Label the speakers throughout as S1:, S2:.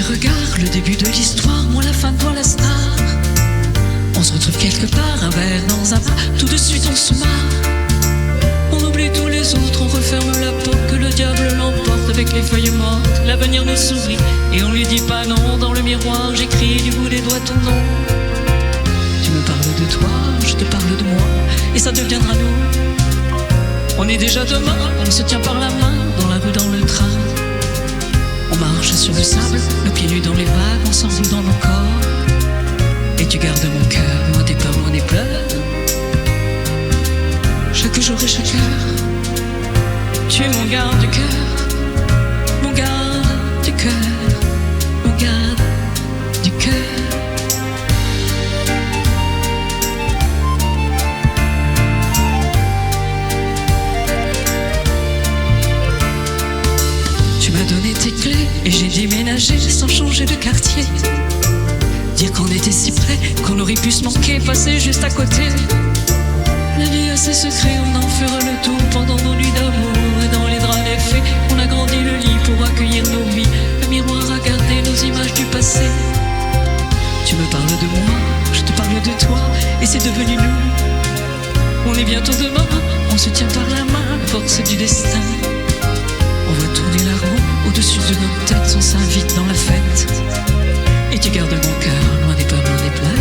S1: regards, le début de l'histoire, moi la fin, toi la star. On se retrouve quelque part, un verre dans un bar, tout de suite on se marre. On oublie tous les autres, on referme la porte, que le diable l'emporte avec les feuilles mortes. L'avenir nous sourit et on lui dit pas non. Dans le miroir, j'écris du bout des doigts ton nom. Tu me parles de toi, je te parle de moi, et ça deviendra nous. On est déjà demain, on se tient par la main, dans la rue, dans le train. On marche sur le sable, nos pieds nus dans les vagues, on s'enroule dans nos corps. Et tu gardes mon cœur, loin des peurs, loin des pleurs. Chaque jour et chaque heure, tu es mon garde du cœur, mon garde du cœur, mon garde du cœur. Tu m'as donné tes clés et j'ai déménagé sans changer de quartier. Dire qu'on était si près, qu'on aurait pu se manquer, passer juste à côté. La vie a ses secrets, on en fera le tour pendant nos nuits d'amour. Et dans les draps les fées, on a grandi le lit pour accueillir nos vies. Le miroir a gardé nos images du passé. Tu me parles de moi, je te parle de toi, et c'est devenu nous. On est bientôt demain, on se tient par la main, force du destin. On va tourner la roue, au-dessus de nos têtes, on s'invite dans la fête. Et tu gardes mon cœur, loin des peurs, loin des pleurs.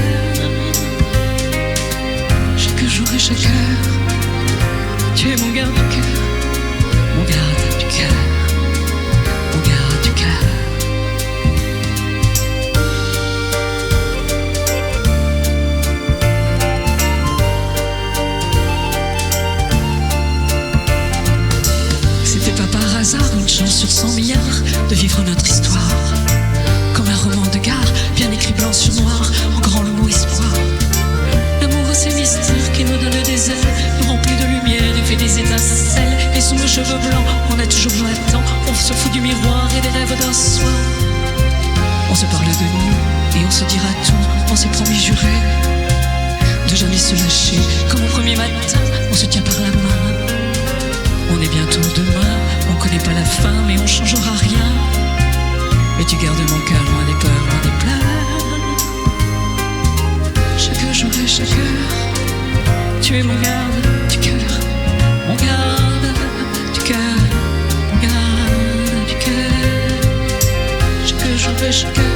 S1: Chaque jour et chaque heure, tu es mon garde du cœur, mon garde du cœur, mon garde du cœur. C'était pas par hasard, une chance sur 100 milliards de vivre notre histoire. Comme un roman de gare, bien écrit blanc sur noir, en grand le mot espoir. L'amour a ces mystères qui nous donnent des ailes, nous remplit de lumière et fait des étincelles. Et sous nos cheveux blancs, on a toujours joué à temps, on se fout du miroir et des rêves d'un soir. On se parle de nous et on se dira tout, on s'est promis juré de jamais se lâcher. Comme au premier matin, on se tient par la main. On est bientôt demain, on connaît pas la fin, mais on changera rien. Et tu gardes mon cœur loin des peurs, loin des pleurs. Chaque jour et chaque heure, tu es mon garde du cœur, mon garde du cœur, mon garde du cœur. Chaque jour et chaque heure.